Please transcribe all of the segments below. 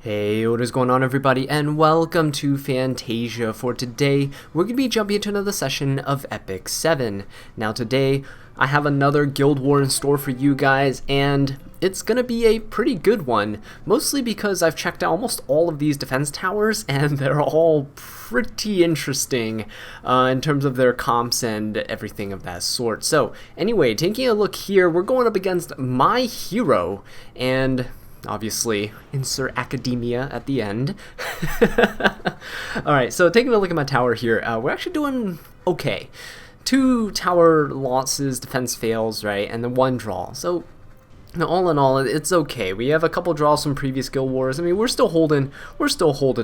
Hey, what is going on everybody, and welcome to Fantasia. For today, we're going to be jumping into another session of Epic 7. Now today, I have another Guild War in store for you guys, and it's going to be a pretty good one, mostly because I've checked out almost all of these defense towers, and they're all pretty interesting in terms of their comps and everything of that sort. So, anyway, taking a look here, we're going up against MyHero, and obviously, insert academia at the end. Alright, so taking a look at my tower here, we're actually doing okay. 2 tower losses, defense fails, right, and then 1 draw. So, all in all, it's okay. We have a couple draws from previous Guild Wars. I mean, we're still holding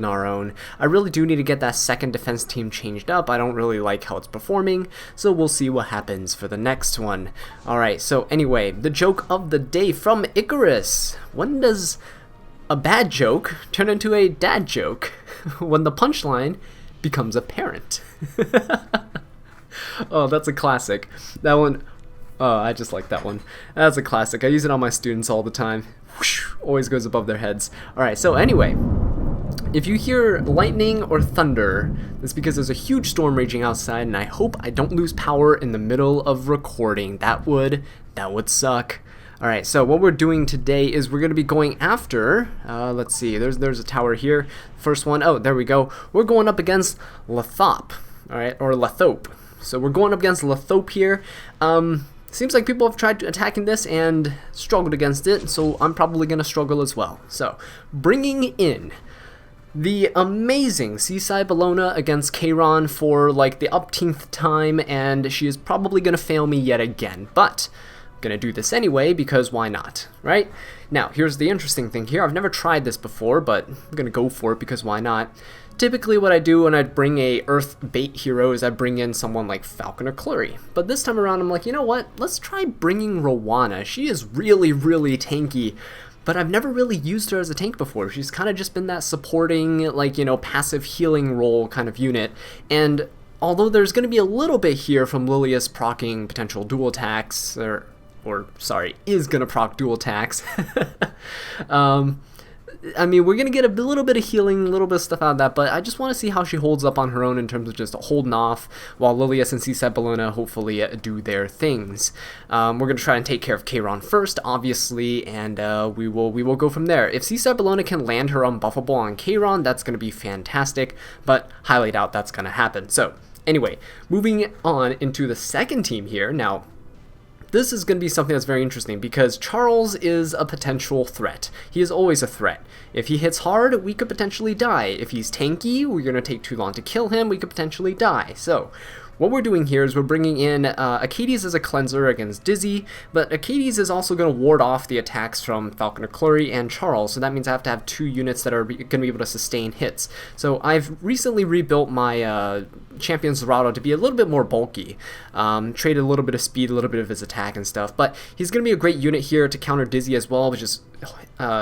our own. I really do need to get that second defense team changed up. I don't really like how it's performing, so we'll see what happens for the next one. Alright, so anyway, the joke of the day from Icarus. When does a bad joke turn into a dad joke? When the punchline becomes apparent. Oh, that's a classic. That one... Oh, I just like that one. That's a classic. I use it on my students all the time. Whoosh, always goes above their heads. Alright, so anyway, if you hear lightning or thunder, that's because there's a huge storm raging outside, and I hope I don't lose power in the middle of recording. That would suck. Alright, so what we're doing today is we're going to be going after, let's see, there's a tower here. First one, oh, there we go. We're going up against Lathrop, alright, or Lathrop. So we're going up against Lathrop here. Seems like people have tried attacking this and struggled against it, so I'm probably going to struggle as well. So, bringing in the amazing Seaside Bellona against Kayron for like the upteenth time, and she is probably going to fail me yet again, but I'm going to do this anyway because why not, right? Now, here's the interesting thing here. I've never tried this before, but I'm going to go for it because why not? Typically what I do when I bring a Earth bait hero is I bring in someone like Falcon or Clury. But this time around I'm like, you know what? Let's try bringing Rowana. She is really, really tanky, but I've never really used her as a tank before. She's kind of just been that supporting, like, you know, passive healing role kind of unit. And although there's going to be a little bit here from Lilius proccing potential dual attacks, is going to proc dual attacks. I mean, we're going to get a little bit of healing, a little bit of stuff out of that, but I just want to see how she holds up on her own in terms of just holding off while Lilius and Seaside Bellona hopefully do their things. We're going to try and take care of Kayron first, obviously, and we will go from there. If Seaside Bellona can land her unbuffable on Kayron, that's going to be fantastic, but highly doubt that's going to happen. So, anyway, moving on into the second team here. Now, this is going to be something that's very interesting because Charles is a potential threat. He is always a threat. If he hits hard, we could potentially die. If he's tanky, we're going to take too long to kill him, we could potentially die. So, what we're doing here is we're bringing in Acades as a cleanser against Dizzy, but Acades is also going to ward off the attacks from Falcon or Clury and Charles, so that means I have to have 2 units that are going to be able to sustain hits. So I've recently rebuilt my Champion Zerato to be a little bit more bulky, traded a little bit of speed, a little bit of his attack and stuff, but he's going to be a great unit here to counter Dizzy as well, which is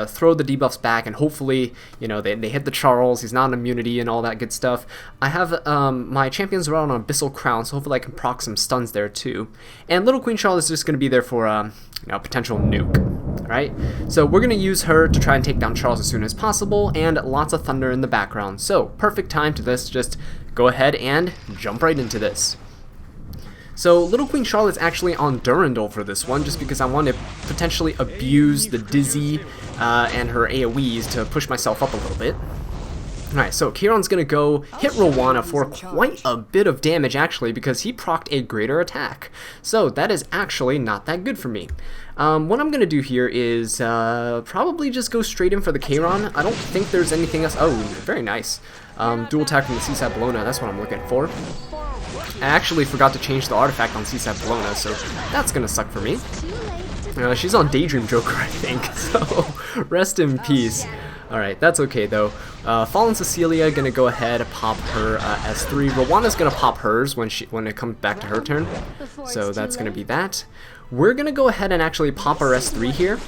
throw the debuffs back, and hopefully, you know, they hit the Charles, he's not an immunity and all that good stuff. I have my Champions around on Abyssal Crown, so hopefully I can proc some stuns there too. And Little Queen Charlotte is just going to be there for you know, potential nuke. Alright, so we're going to use her to try and take down Charles as soon as possible, and lots of thunder in the background. So, perfect time to this, just go ahead and jump right into this. So, Little Queen Charlotte's actually on Durandal for this one, just because I want to potentially abuse the Dizzy and her AoEs to push myself up a little bit. Alright, so Kayron's going to go hit Rowana for quite a bit of damage, actually, because he procced a greater attack. So, that is actually not that good for me. What I'm going to do here is probably just go straight in for the Kayron. I don't think there's anything else. Oh, very nice. Dual attack from the Seaside Bellona, that's what I'm looking for. I actually forgot to change the artifact on Seaside Bellona, so that's gonna suck for me. She's on Daydream Joker, I think, so rest in peace. Alright, that's okay though. Fallen Cecilia gonna go ahead and pop her S3. Rowana's gonna pop hers when it comes back to her turn, so that's gonna be that. We're gonna go ahead and actually pop our S3 here.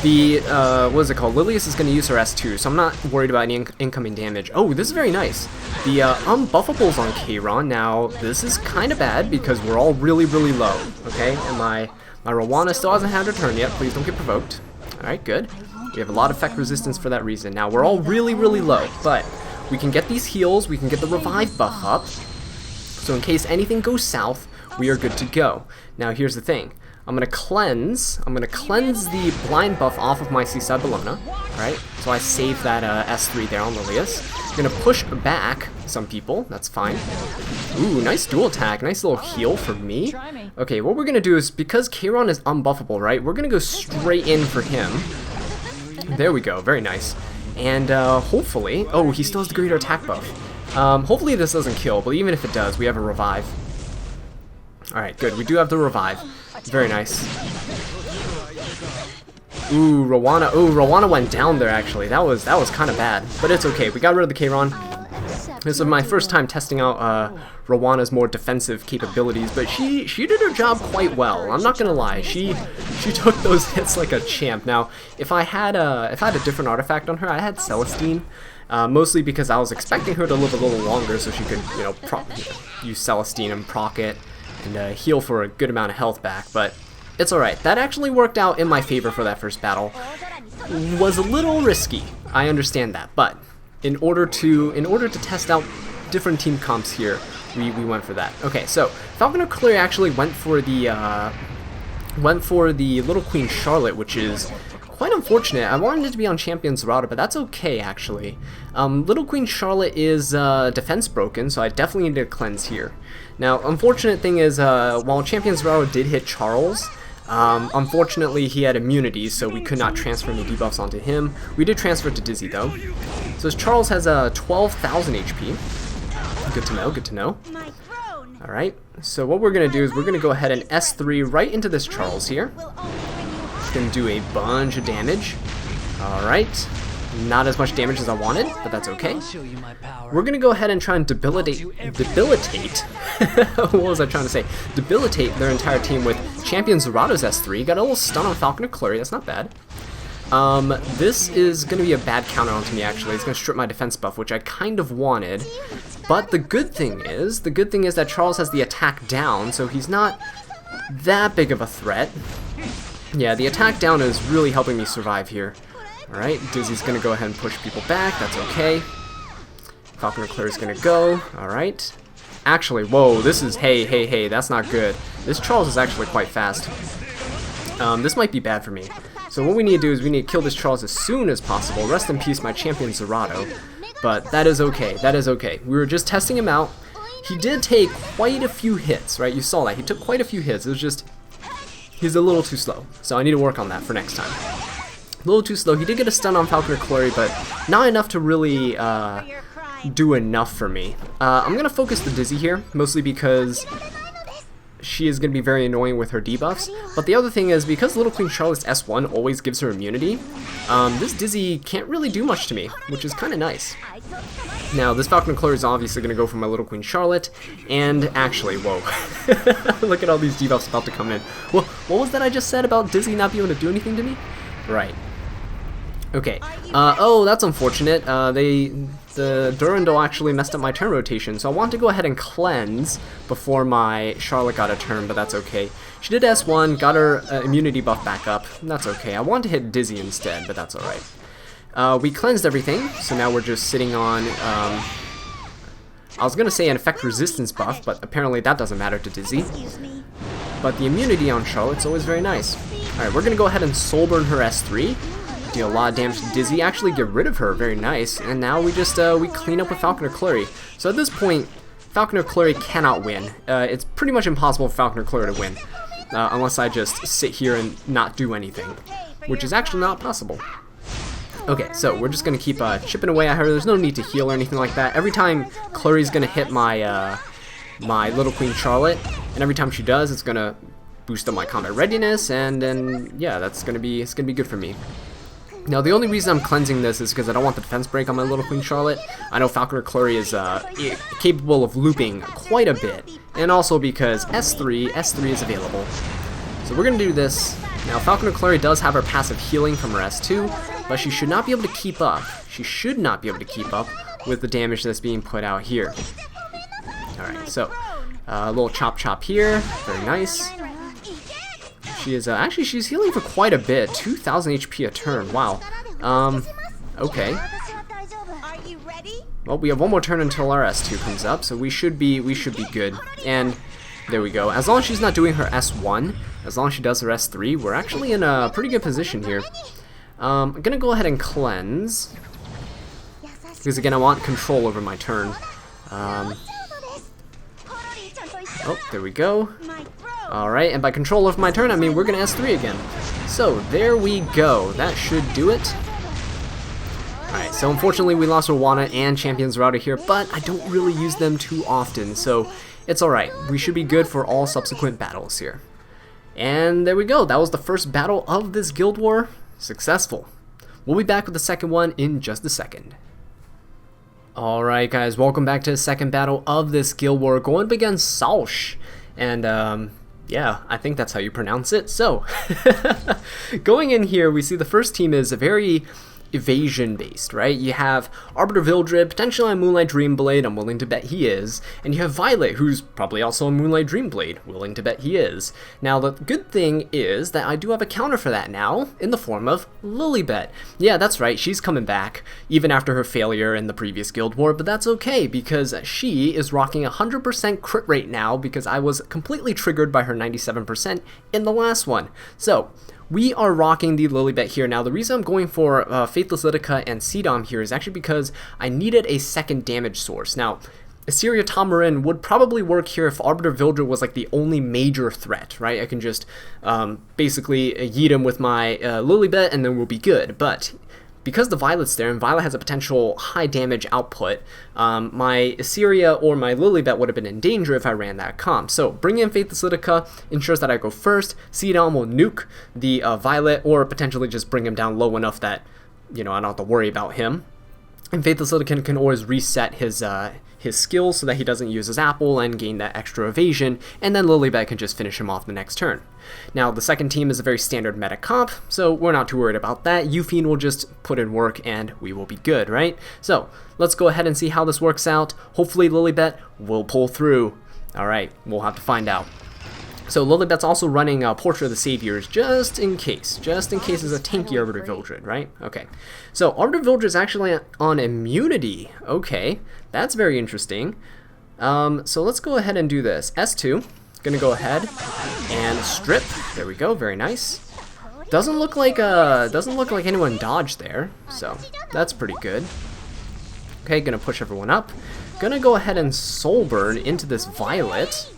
What is it called? Lilius is going to use her S2, so I'm not worried about any incoming damage. Oh, this is very nice. The unbuffables on Kayron. Now, this is kind of bad because we're all really, really low, okay? And my Rowana still hasn't had her turn yet. Please don't get provoked. Alright, good. We have a lot of effect resistance for that reason. Now, we're all really, really low, but we can get these heals, we can get the revive buff up, so in case anything goes south, we are good to go. Now, here's the thing. I'm gonna cleanse the blind buff off of my Seaside Bellona, right? So I save that S3 there on Lilius. Gonna push back some people, that's fine. Ooh, nice dual attack, nice little heal for me. Okay, what we're gonna do is, because Kayron is unbuffable, right? We're gonna go straight in for him. There we go, very nice. And hopefully, oh, he still has the greater attack buff. Hopefully this doesn't kill, but even if it does, we have a revive. Alright, good, we do have the revive. Very nice. Ooh, Rowana. Ooh, Rowana went down there, actually. That was kind of bad. But it's okay. We got rid of the Kayron. This was my first time testing out Rowana's more defensive capabilities, but she did her job quite well. I'm not gonna lie. She took those hits like a champ. Now, if I had a different artifact on her, I had Celestine. Mostly because I was expecting her to live a little longer, so she could, you know, use Celestine and proc it and heal for a good amount of health back. But it's alright. That actually worked out in my favor for that first battle. Was a little risky. I understand that, but in order to test out different team comps here, we went for that. Okay, so Falconer Clary actually went for the Little Queen Charlotte, which is quite unfortunate. I wanted it to be on Champion Zerata, but that's okay, actually. Little Queen Charlotte is defense broken, so I definitely need to cleanse here. Now, unfortunate thing is, while Champion Zerata did hit Charles, unfortunately he had immunity, so we could not transfer any debuffs onto him. We did transfer to Dizzy, though. So Charles has 12,000 HP. Good to know, good to know. Alright, so what we're going to do is we're going to go ahead and S3 right into this Charles here. It's going to do a bunch of damage. Alright, not as much damage as I wanted, but that's okay. We're going to go ahead and try and debilitate, what was I trying to say? Debilitate their entire team with Champion Zerato's S3. Got a little stun on Falconer Clary, that's not bad. This is going to be a bad counter onto me, actually. It's going to strip my defense buff, which I kind of wanted. But the good thing is that Charles has the attack down, so he's not that big of a threat. Yeah, the attack down is really helping me survive here. Alright, Dizzy's going to go ahead and push people back, that's okay. Falconer Clary's going to go, alright. Actually, whoa, this is, hey, that's not good. This Charles is actually quite fast. This might be bad for me. So what we need to do is we need to kill this Charles as soon as possible. Rest in peace, my Champion Zerato. But that is okay, that is okay. We were just testing him out. He did take quite a few hits, right? You saw that. He took quite a few hits. It was just, he's a little too slow. So I need to work on that for next time. A little too slow. He did get a stun on Falconer Clary, but not enough to really do enough for me. I'm going to focus the Dizzy here, mostly because she is going to be very annoying with her debuffs. But the other thing is, because Little Queen Charlotte's S1 always gives her immunity, this Dizzy can't really do much to me, which is kind of nice. Now, this Falconer Clary is obviously going to go for my Little Queen Charlotte, and actually, whoa. Look at all these debuffs about to come in. Well, what was that I just said about Dizzy not being able to do anything to me? Right. Okay. Oh, that's unfortunate. The Durandal actually messed up my turn rotation, so I want to go ahead and cleanse before my Charlotte got a turn, but that's okay. She did S1, got her immunity buff back up. That's okay. I wanted to hit Dizzy instead, but that's alright. We cleansed everything, so now we're just sitting on, I was going to say an effect resistance buff, but apparently that doesn't matter to Dizzy. But the immunity on Charlotte's always very nice. Alright, we're going to go ahead and soul burn her S3. Deal a lot of damage to Dizzy, actually get rid of her, very nice, and now we just, we clean up with Falconer Clary. So at this point, Falconer Clary cannot win. It's pretty much impossible for Falconer Clary to win, unless I just sit here and not do anything, which is actually not possible. Okay, so we're just gonna keep chipping away at her. There's no need to heal or anything like that. Every time Clary's gonna hit my, my Little Queen Charlotte, and every time she does, it's gonna boost up my combat readiness, and then, yeah, it's gonna be good for me. Now, the only reason I'm cleansing this is because I don't want the defense break on my Little Queen Charlotte. I know Falconer Clary is capable of looping quite a bit, and also because S3 is available. So we're going to do this. Now, Falconer Clary does have her passive healing from her S2, but she should not be able to keep up. She should not be able to keep up with the damage that's being put out here. Alright, so a little chop here. Very nice. She is, actually, she's healing for quite a bit. 2,000 HP a turn. Wow. Okay. Are you ready? Well, we have one more turn until our S2 comes up, so we should be good. And there we go. As long as she's not doing her S1, as long as she does her S3, we're actually in a pretty good position here. I'm gonna go ahead and cleanse, because again, I want control over my turn. Oh, there we go. Alright, and by control over my turn, I mean we're gonna S3 again. So, there we go. That should do it. Alright, so unfortunately we lost Rwana and Champion's Router here, but I don't really use them too often, so it's alright. We should be good for all subsequent battles here. And there we go. That was the first battle of this Guild War. Successful. We'll be back with the second one in just a second. Alright guys, welcome back to the second battle of this Guild War, going up against Salsh. And yeah, I think that's how you pronounce it. So, going in here, we see the first team is a very evasion based, right? You have Arbiter Vildred, potentially on Moonlight Dreamblade, I'm willing to bet he is, and you have Violet, who's probably also on Moonlight Dreamblade, willing to bet he is. Now the good thing is that I do have a counter for that now, in the form of Lilibet. Yeah, that's right, she's coming back, even after her failure in the previous Guild War, but that's okay, because she is rocking 100% crit rate now, because I was completely triggered by her 97% in the last one. So, we are rocking the Lilibet here. Now, the reason I'm going for Faithless Lidica and Seedom here is actually because I needed a second damage source. Now, Assyria Tamarin would probably work here if Arbiter Vildred was like the only major threat, right? I can just basically yeet him with my Lilibet and then we'll be good. But because the Violet's there, and Violet has a potential high damage output, my Assyria or my Lilibet would have been in danger if I ran that comp. So bringing in Faithless Lidica ensures that I go first. Seedom will nuke the Violet, or potentially just bring him down low enough that, you know, I don't have to worry about him. And Faithless Lidica can always reset his skills so that he doesn't use his apple and gain that extra evasion, and then Lilibet can just finish him off the next turn. Now, the second team is a very standard meta comp, so we're not too worried about that. Yuffie will just put in work and we will be good, right? So, let's go ahead and see how this works out. Hopefully Lilibet will pull through. Alright, we'll have to find out. So Lilibet's also running Portrait of the Saviors, just in case it's a tanky Arbiter Vildred, right? Okay, so Arbiter Vildred is actually on immunity. Okay, that's very interesting. So let's go ahead and do this. S2, gonna go ahead and strip. There we go, very nice. Doesn't look like anyone dodged there, so that's pretty good. Okay, gonna push everyone up. Gonna go ahead and soul burn into this Violet.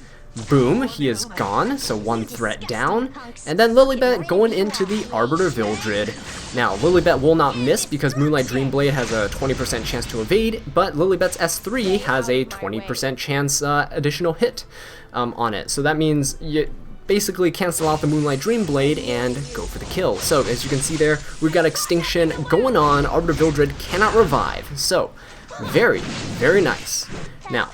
Boom, he is gone, so one threat down. And then Lilibet going into the Arbiter Vildred. Now, Lilibet will not miss because Moonlight Dreamblade has a 20% chance to evade, but Lilibet's S3 has a 20% chance additional hit on it. So that means you basically cancel out the Moonlight Dreamblade and go for the kill. So, as you can see there, we've got Extinction going on. Arbiter Vildred cannot revive. So, very, very nice. Now,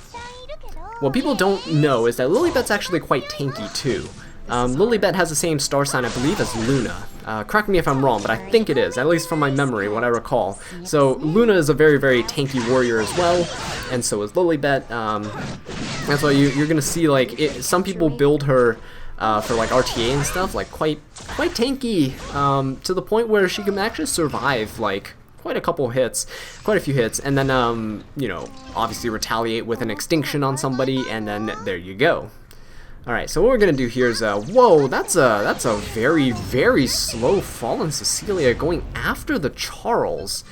what people don't know is that Lilibet's actually quite tanky too. Lilibet has the same star sign, I believe, as Luna. Correct me if I'm wrong, but I think it is, at least from my memory, what I recall. So Luna is a very, very tanky warrior as well, and so is Lilibet. That's why you're going to see, like, some people build her for, like, RTA and stuff, like, quite tanky, to the point where she can actually survive, like, quite a few hits, and then, you know, obviously retaliate with an extinction on somebody, and then there you go. Alright, so what we're gonna do here is, whoa, that's a very, very slow Fallen Cecilia going after the Charles.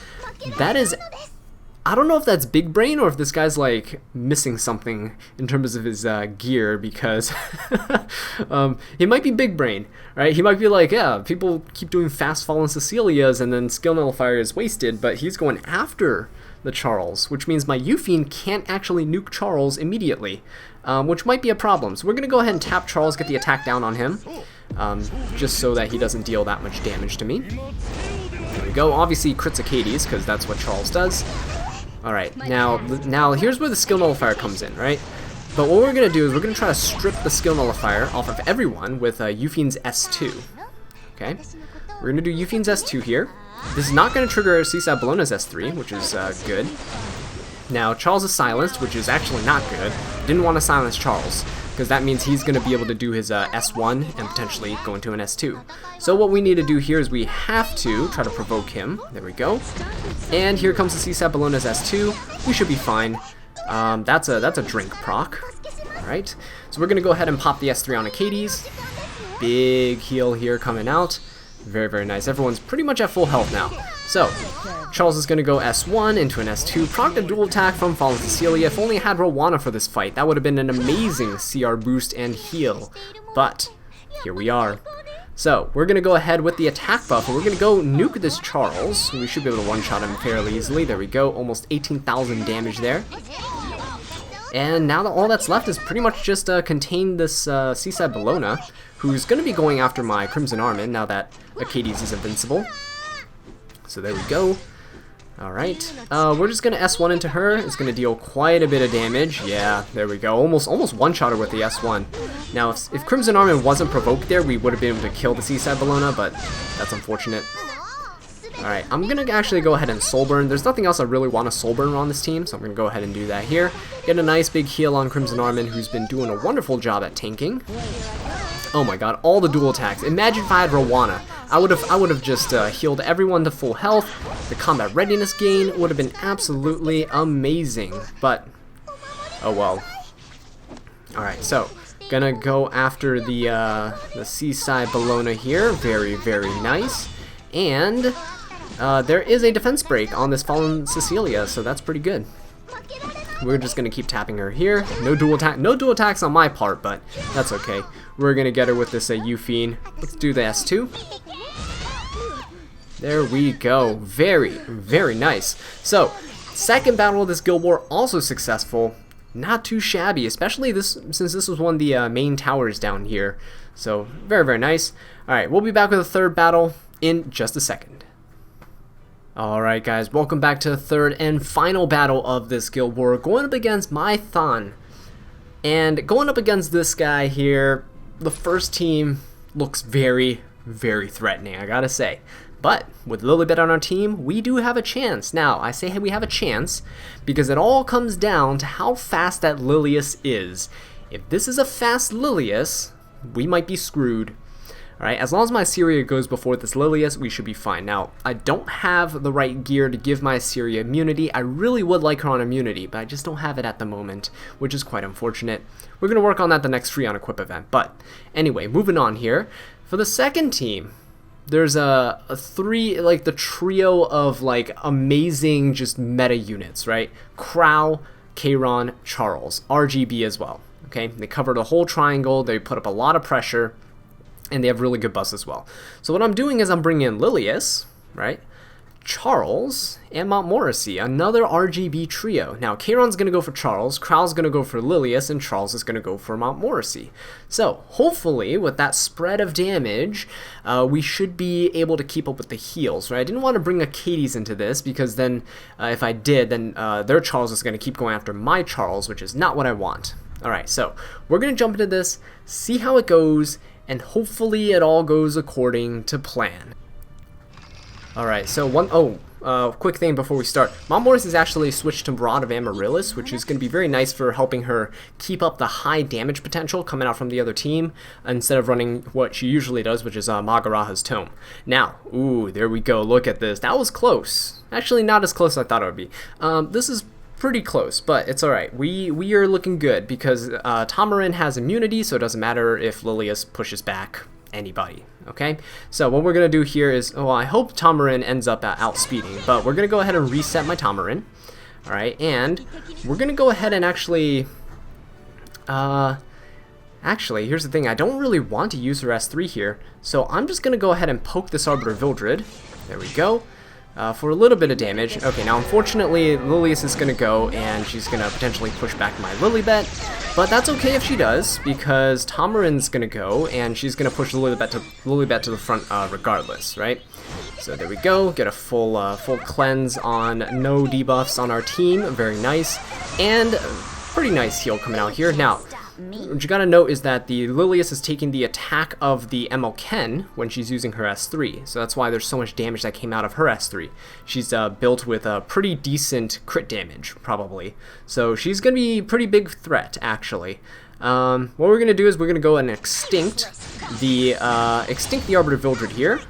That is, I don't know if that's big brain or if this guy's like missing something in terms of his gear, because he might be big brain, right? He might be like, yeah, people keep doing fast Fallen Cecilias and then skill nullifier is wasted, but he's going after the Charles, which means my Yuffie can't actually nuke Charles immediately, which might be a problem. So we're gonna go ahead and tap Charles, get the attack down on him, just so that he doesn't deal that much damage to me. There we go. Obviously crits Acades, because that's what Charles does. Alright, now here's where the skill nullifier comes in, right? But what we're going to do is we're going to try to strip the skill nullifier off of everyone with Yuffine's S2. Okay? We're going to do Yuffine's S2 here. This is not going to trigger CSAT Bellona's S3, which is good. Now, Charles is silenced, which is actually not good. Didn't want to silence Charles. because that means he's going to be able to do his S1 and potentially go into an S2. So what we need to do here is we have to try to provoke him. There we go. And here comes the C-Side Bellona's S2. We should be fine. That's a drink proc. Alright, so we're going to go ahead and pop the S3 on Hades. Big heal here coming out. Very, very nice. Everyone's pretty much at full health now. So, Charles is going to go S1 into an S2. Proc the dual attack from Fallen Cecilia. If only I had Rowana for this fight, that would have been an amazing CR boost and heal. But, here we are. So, we're going to go ahead with the attack buff, and we're going to go nuke this Charles. We should be able to one-shot him fairly easily. There we go. Almost 18,000 damage there. And now that all that's left is pretty much just contain this C-Side Bellona, who's going to be going after my Crimson Armin now that Hades is invincible. So there we go. Alright, we're just going to S1 into her. It's going to deal quite a bit of damage. Yeah, there we go. Almost one-shot her with the S1. Now, if Crimson Armin wasn't provoked there, we would have been able to kill the C-Side Bellona, but that's unfortunate. Alright, I'm going to actually go ahead and Soul Burn. There's nothing else I really want to Soul Burn on this team, so I'm going to go ahead and do that here. Get a nice big heal on Crimson Armin, who's been doing a wonderful job at tanking. Oh my god, all the dual attacks. Imagine if I had Rowana. I would have just healed everyone to full health. The combat readiness gain would have been absolutely amazing. But, oh well. Alright, so, gonna go after the C-Side Bellona here. Very, very nice. And there is a defense break on this Fallen Cecilia, so that's pretty good. We're just gonna keep tapping her here. No dual attacks on my part, but that's okay. We're gonna get her with this Euphine. Let's do the S2. There we go. Very, very nice. So, second battle of this Guild War also successful. Not too shabby, especially since this was one of the main towers down here. So, very, very nice. Alright, we'll be back with a third battle in just a second. Alright guys, welcome back to the third and final battle of this Guild War. Going up against MyHero. And going up against this guy here, the first team looks very, very threatening, I gotta say. But with Lilibet on our team, we do have a chance. Now, I say we have a chance because it all comes down to how fast that Lilius is. If this is a fast Lilius, we might be screwed. Alright, as long as my Syria goes before this Lilius, we should be fine. Now, I don't have the right gear to give my Syria immunity. I really would like her on immunity, but I just don't have it at the moment, which is quite unfortunate. We're going to work on that the next free on equip event. But anyway, moving on here. For the second team, there's the trio of like amazing just meta units, right? Crow, Kayron, Charles, RGB as well. Okay, they cover the whole triangle. They put up a lot of pressure. And they have really good buffs as well. So what I'm doing is I'm bringing in Lilius, right? Charles, and Montmorency, another RGB trio. Now, Kayron's going to go for Charles, Crow's going to go for Lilius, and Charles is going to go for Montmorency. So, hopefully, with that spread of damage, we should be able to keep up with the heals, right? I didn't want to bring Hades into this, because then, if I did, then their Charles is going to keep going after my Charles, which is not what I want. Alright, so, we're going to jump into this, see how it goes, and hopefully it all goes according to plan. Alright, so quick thing before we start. Montmorency has actually switched to Rod of Amaryllis, which is going to be very nice for helping her keep up the high damage potential coming out from the other team, instead of running what she usually does, which is Magaraha's Tome. Now, ooh, there we go, look at this. That was close. Actually, not as close as I thought it would be. This is pretty close, but it's alright. We are looking good because Tamarin has immunity, so it doesn't matter if Lilius pushes back anybody. Okay, so what we're gonna do here is, well, I hope Tamarin ends up outspeeding, but we're gonna go ahead and reset my Tamarin. Alright, and we're gonna go ahead and actually here's the thing, I don't really want to use her S3 here, so I'm just gonna go ahead and poke this Arbiter Vildred. There we go. For a little bit of damage. Okay, now unfortunately Lilius is going to go and she's going to potentially push back my Lilibet, but that's okay if she does because Tamarin's going to go and she's going to push Lilibet to the front regardless, right? So there we go, get a full cleanse on no debuffs on our team, very nice, and pretty nice heal coming out here. Now, what you gotta note is that the Lilius is taking the attack of the ML when she's using her S3, so that's why there's so much damage that came out of her S3. She's built with a pretty decent crit damage, probably, so she's gonna be a pretty big threat, actually. What we're gonna do is we're gonna go and extinct the Arbiter Vildred here.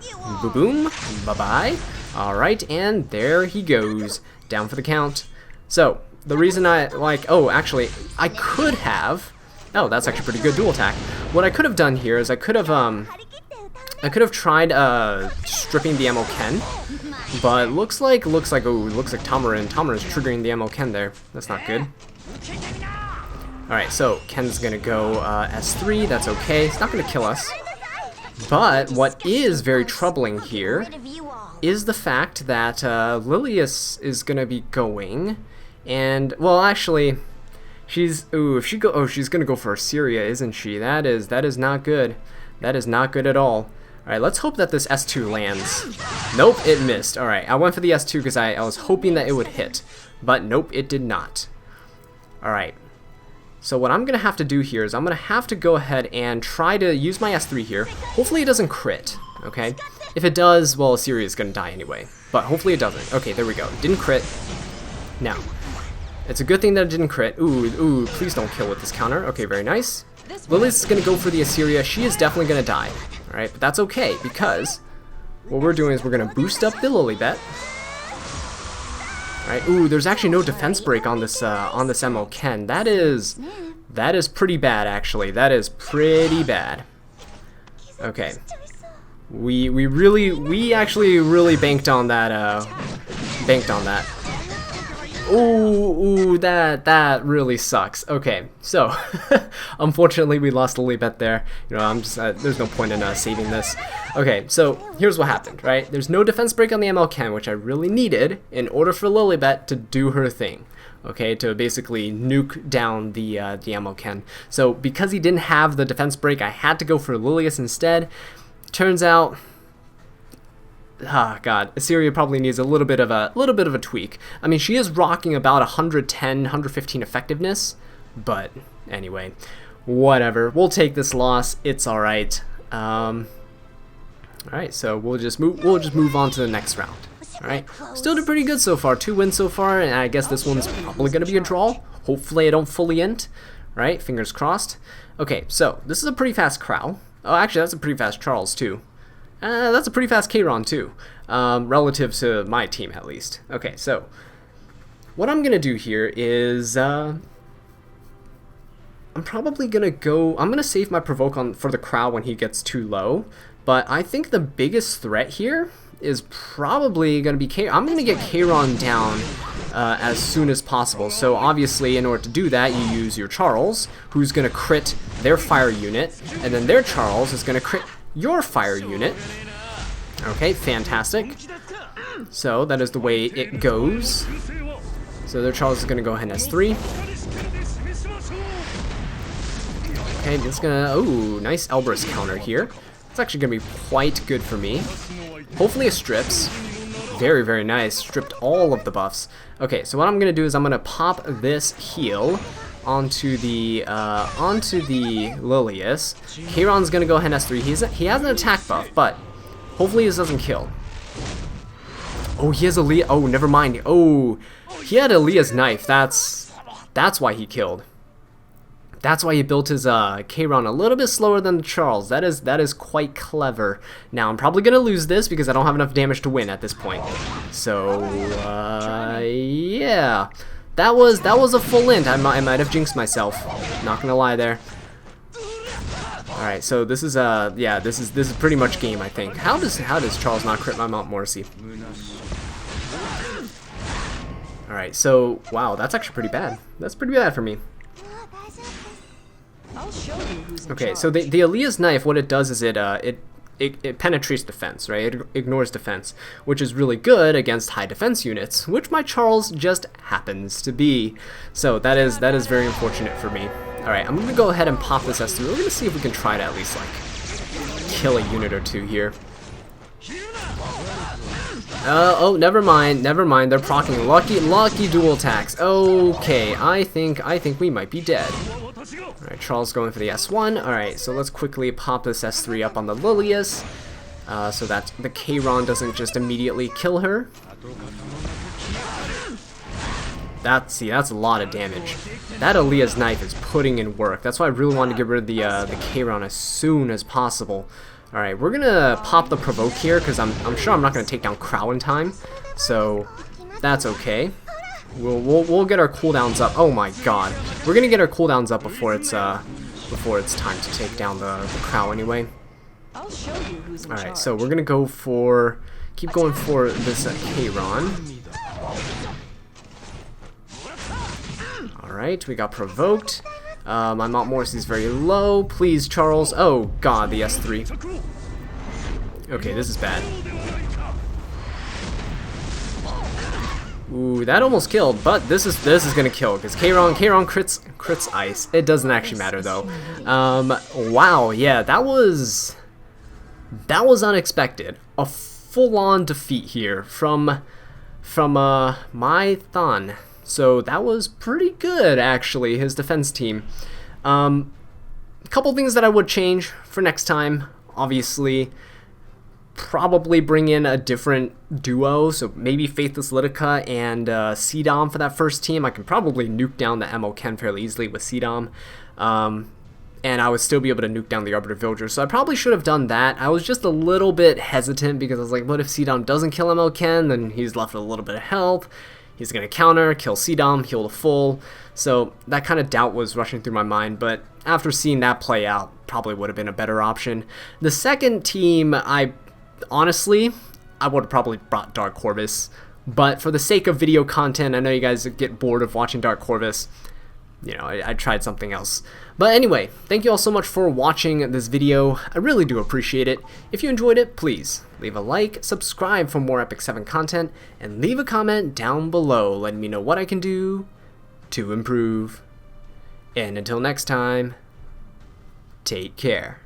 Boom, boom, bye bye. All right, and there he goes, down for the count. So the reason actually, I could have. Oh, that's actually pretty good dual attack. What I could have done here is I could have tried stripping the ammo Ken, but looks like Tamarin is triggering the ammo Ken there. That's not good. Alright, so Ken's gonna go S3, that's okay. It's not gonna kill us. But what is very troubling here is the fact that Lilius is gonna be going, and well, actually, she's gonna go for Assyria, isn't she? That is not good. That is not good at all. Alright, let's hope that this S2 lands. Nope, it missed. Alright, I went for the S2 because I was hoping that it would hit, but nope, it did not. Alright. So what I'm going to have to do here is I'm going to have to go ahead and try to use my S3 here. Hopefully it doesn't crit, okay? If it does, well, Assyria is going to die anyway. But hopefully it doesn't. Okay, there we go. Didn't crit. Now, it's a good thing that it didn't crit. Ooh, please don't kill with this counter. Okay, very nice. Lily's is going to go for the Assyria. She is definitely going to die. Alright, but that's okay, because what we're doing is we're going to boost up the Lilibet. Alright, ooh, there's actually no defense break on this MO Ken. That is pretty bad, actually. That is pretty bad. Okay. We actually really banked on that, Ooh, that really sucks. Okay, so unfortunately we lost the Lilibet there. You know, I'm just there's no point in saving this. Okay, so here's what happened, right? There's no defense break on the ML Ken, which I really needed in order for Lilibet to do her thing. Okay, to basically nuke down the ML Ken. So because he didn't have the defense break, I had to go for Lilius instead. Turns out, God, Assyria probably needs a little bit of a tweak. I mean, she is rocking about 110, 115 effectiveness, but anyway, whatever. We'll take this loss. It's all right. All right, so we'll just move on to the next round. All right, still doing pretty good so far. 2 wins so far, and I guess this one's probably gonna be a draw. Hopefully, I don't fully int. Right, fingers crossed. Okay, so this is a pretty fast Crow. Oh, actually, that's a pretty fast Charles too. That's a pretty fast Kayron too, relative to my team at least. Okay, so what I'm gonna do here is I'm probably gonna I'm gonna save my provoke for the Crow when he gets too low. But I think the biggest threat here is probably gonna be I'm gonna get Kayron down as soon as possible. So obviously, in order to do that, you use your Charles, who's gonna crit their fire unit, and then their Charles is gonna crit your fire unit. Okay, fantastic. So that is the way it goes. So their Charles is gonna go ahead and S3. Okay, this is gonna nice Elbrus counter here. It's actually gonna be quite good for me. Hopefully it strips. Very, very nice. Stripped all of the buffs. Okay, so what I'm gonna do is I'm gonna pop this heal onto the Lilius. Kayron's gonna go ahead and S3. He has an attack buff, but hopefully this doesn't kill. Oh, he has Aaliyah. Oh, never mind. Oh, he had Aaliyah's knife. That's why he killed. That's why he built his Kayron a little bit slower than the Charles. That is quite clever. Now I'm probably gonna lose this because I don't have enough damage to win at this point. So yeah. That was a full int. I might have jinxed myself. Not gonna lie there. All right, so this is this is pretty much game, I think. How does Charles not crit my Mount Morrissey? All right, so wow, that's actually pretty bad. That's pretty bad for me. Okay, so the Aaliyah's knife, what it does is it penetrates defense, right? It ignores defense, which is really good against high defense units, which my Charles just happens to be. So that is very unfortunate for me. All right, I'm gonna go ahead and pop this S3. We're gonna see if we can try to at least like kill a unit or two here. Oh, never mind. They're proccing lucky dual attacks. Okay, I think we might be dead. Alright, Charles going for the S1. Alright, so let's quickly pop this S3 up on the Lilius, so that the Kayron doesn't just immediately kill her. that's a lot of damage. That Aaliyah's knife is putting in work. That's why I really wanted to get rid of the K-Ron as soon as possible. Alright, we're gonna pop the provoke here, because I'm sure I'm not gonna take down Crow in time. So that's okay. We'll get our cooldowns up. Oh my god. We're gonna get our cooldowns up before it's time to take down the Crow anyway. I'll show you who's in Alright, charge. so we're gonna go for keep going for this K-Ron. Alright, we got provoked. My Mount Morrissey's very low. Please, Charles. Oh god, the S3. Okay, this is bad. Ooh, that almost killed, but this is gonna kill because K-Ron crits ice. It doesn't actually matter though. Wow, yeah, that was unexpected. A full-on defeat here from my Thun. So that was pretty good actually. His defense team. A couple things that I would change for next time. Obviously, probably bring in a different duo, so maybe Faithless Litica and C-Dom for that first team. I can probably nuke down the Mo Ken fairly easily with C-Dom, and I would still be able to nuke down the Arbiter Villager, so I probably should have done that. I was just a little bit hesitant because I was like, what if C-Dom doesn't kill Mo Ken? Then he's left with a little bit of health. He's going to counter, kill C-Dom, heal to full. So that kind of doubt was rushing through my mind, but after seeing that play out, probably would have been a better option. The second team, honestly, I would have probably brought Dark Corvus, but for the sake of video content, I know you guys get bored of watching Dark Corvus, you know, I tried something else. But anyway, thank you all so much for watching this video. I really do appreciate it. If you enjoyed it, please leave a like, subscribe for more Epic 7 content, and leave a comment down below letting me know what I can do to improve. And until next time, take care.